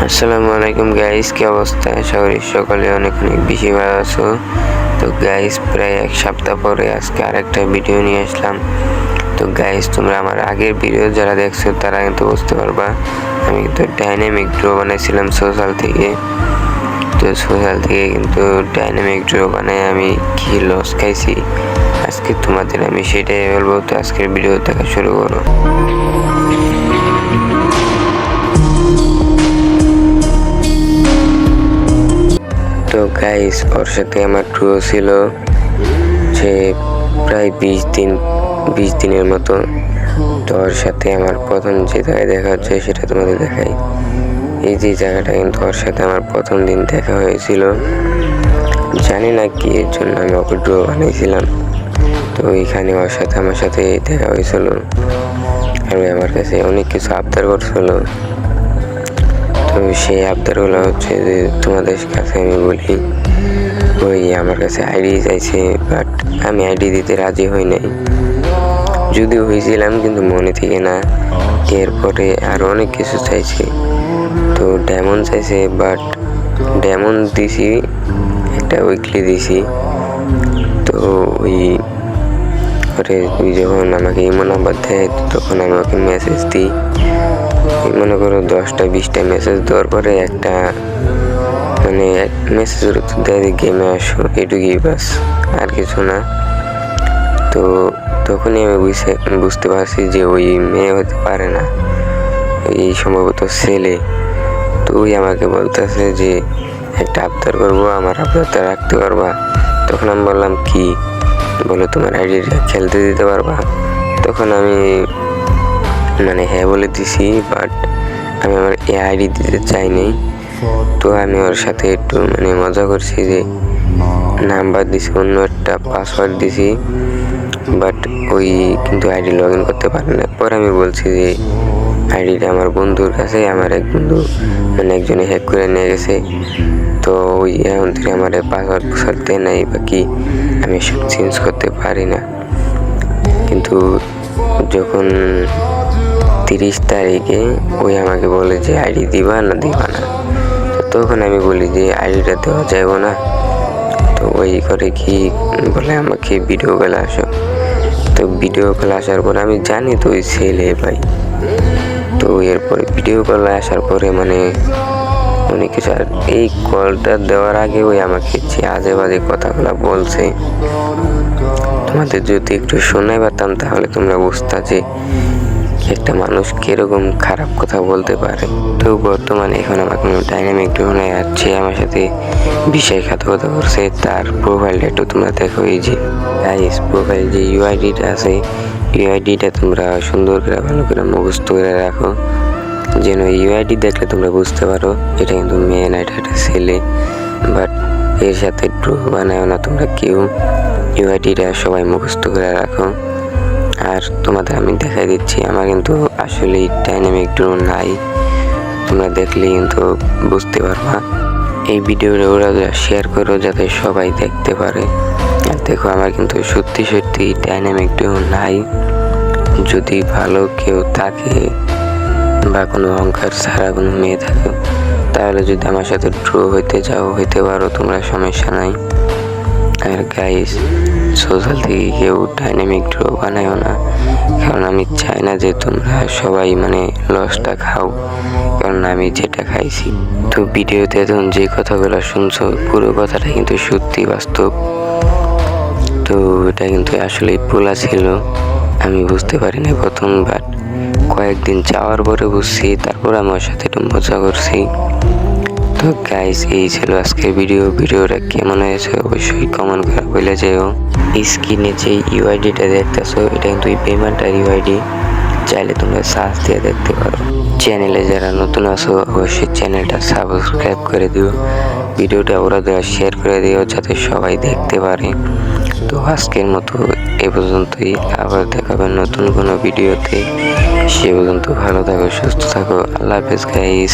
আসসালামু আলাইকুম গাইস, কি অবস্থা? আশা করি সকলে অনেক বেশি ভালো আছো। তো গাইস, প্রায় এক সপ্তাহ পরে আজকে আরেকটা ভিডিও নিয়ে আসলাম। তো গাইস, তোমরা আমার আগের ভিডিও যারা দেখছো তারা কিন্তু বুঝতে পারবা আমি কিন্তু ডাইনামিক ড্র বানাইছিলাম সোশ্যাল থেকে। তো সোশ্যাল থেকে কিন্তু ডাইনামিক ড্র বানাই আমি কি লস খাইছি আজকে তোমাদের আমি সেটাই বলবো। তো আজকের ভিডিও দেখা শুরু করো। তো গাইস, ওর সাথে আমার ড্র ছিল যে প্রায় 20 দিনের মতো। তো ওর সাথে আমার প্রথম যে জায়গায় দেখা হচ্ছে সেটা তোমাদের দেখাই। এই যে জায়গাটা কিন্তু ওর সাথে আমার প্রথম দিন দেখা হয়েছিল। জানি না কি এর জন্য আমি ওকে ড্র বানিয়েছিলাম। তো এইখানে ওর সাথে আমার সাথে দেখা হয়েছিল আর আমার কাছে অনেক কিছু আবদার করছিল। তো সেই আবদারগুলো হচ্ছে যে তোমাদের কাছে আমি বলি, ওই আমার কাছে আইডি চাইছে, বাট আমি আইডি দিতে রাজি হই নাই। যদিও হয়েছিলাম কিন্তু মনে থেকে না। এরপরে আরও অনেক কিছু চাইছে। তো ডায়মন্ড চাইছে, বাট ডায়মন্ড দিছি, একটা উইকলি দিছি। তো ওই যখন আমাকে ইমো নাম্বার দেয় তখন আমি ওকে মেসেজ দিই। মনে করো 10টা-20টা মেসেজ দেওয়ার পরে একটা মানে মেসেজের উত্তর দেয় গেমে আসো, এটুকুই বাস, আর কিছু না। তো তখনই আমি বুঝতে পারছি যে ওই মেয়ে হতে পারে না, এই সম্ভবত ছেলে। তো ওই আমাকে বলতেছে যে একটা আবদার করবো, আমার আবদারটা রাখতে পারবা? তখন আমি বললাম কি? বলো তোমার আইডিটা খেলতে দিতে পারবা? তখন আমি হ্যাঁ বলে দিছি, বাট আমি আমার এ আইডি দিতে চাইনি। তো আমি ওর সাথে একটু মজা করছি যে নাম্বার দিছি, অন্য একটা পাসওয়ার্ড দিছি, বাট ওই কিন্তু আইডি লগ ইন করতে পারে না। পর আমি বলছি যে আইডিটা আমার বন্ধুর কাছে, আমার এক বন্ধু একজনে হ্যাক করে নিয়ে গেছে। তো ওই এখন থেকে আমার পাসওয়ার্ড দেয় নাই বা কি, আমি সব চেঞ্জ করতে পারি না। কিন্তু যখন 30 তারিখে ওই আমাকে বলে যে আইডি দিবা না। তো তখন আমি বলি যে আইডিটা দেওয়া যাবে না। তো ওই করে কি বলে আমাকে ভিডিও কলে আসো। তো ভিডিও কলে আসার পর আমি জানি তো ওই ছেলে ভাই। তো এরপরে ভিডিও কলে আসার পরে অনেক কিছু, আর এই কলটা দেওয়ার আগে ওই আমাকে যে আজে বাজে কথাগুলো বলছে, তোমাদের যদি একটু শোনাই পারতাম তাহলে তোমরা বুঝতা যে একটা মানুষ কিরকম খারাপ কথা বলতে পারে। তো বর্তমানে এখন আমাকে ডাইনামিক ড্রোনে আসছে, আমার সাথে বিশ্বাসঘাতকতা করছে। তার প্রোফাইলটা একটু তোমরা দেখো। এই যে গাইস, প্রোফাইল যে ইউআইডিটা আছে, ইউআইডিটা তোমরা সুন্দর করে ভালো করে মুখস্থ করে রাখো, যেন ইউআইডি দেখলে তোমরা বুঝতে পারো এটা কিন্তু মেয়ে না, এটা একটা ছেলে। বাট এর সাথে ড্র বানায় না তোমরা কেউ। ইউআইডিটা সবাই মুখস্থ করে রাখো। আর তোমাদের আমি দেখাই দিচ্ছি, আমার কিন্তু আসলে ডাইনামিক ড্রো নাই, তোমরা দেখলে কিন্তু বুঝতে পারবা। এই ভিডিওটা ওরা শেয়ার করো যাতে সবাই দেখতে পারে। আর দেখো, আমার কিন্তু সত্যি ডাইনামিক ড্রো নাই। যদি ভালো কেউ থাকে বা কোনো অহংকার ছাড়া কোনো মেয়ে থাকে, তাহলে যদি আমার সাথে ড্র হইতে পারো, তোমরা সমস্যা নাই। আর গাইস, সোশ্যাল থেকে কেউ ডাইনামিক ড্র বানায়ও না, কারণ আমি চাই না যে তোমরা সবাই লসটা খাও, কারণ আমি যেটা খাইছি। তো ভিডিওতে এখন যে কথাগুলো শুনছো পুরো কথাটা কিন্তু সত্যি বাস্তব। তো এটা কিন্তু আসলে ভুলা ছিল, আমি বুঝতে পারিনি প্রথম, বাট কয়েকদিন যাওয়ার পরে বুঝছি। তারপর আমি ওর সাথে একটু মজা করছি। তো গাইস, এই ছিল আজকের ভিডিওটা কেমন হয়েছে অবশ্যই কমেন্ট করে বলে যেও। স্ক্রিনে যে ইউআইডিটা দেখতেছো এটা কিন্তু পেমেন্টার ইউআইডি, চাইলে তোমরা সার্চ দিয়ে দেখতে পারো। চ্যানেলে যারা নতুন আছো অবশ্যই চ্যানেলটা সাবস্ক্রাইব করে দিও, ভিডিওটা ওরা শেয়ার করে দিও যাতে সবাই দেখতে পারে। তো আজকের মতো এ পর্যন্তই, আবার দেখাবেন নতুন কোনো ভিডিওতে। সে পর্যন্ত ভালো থাকো, সুস্থ থাকো, আল্লাহ হাফেজ গাইস।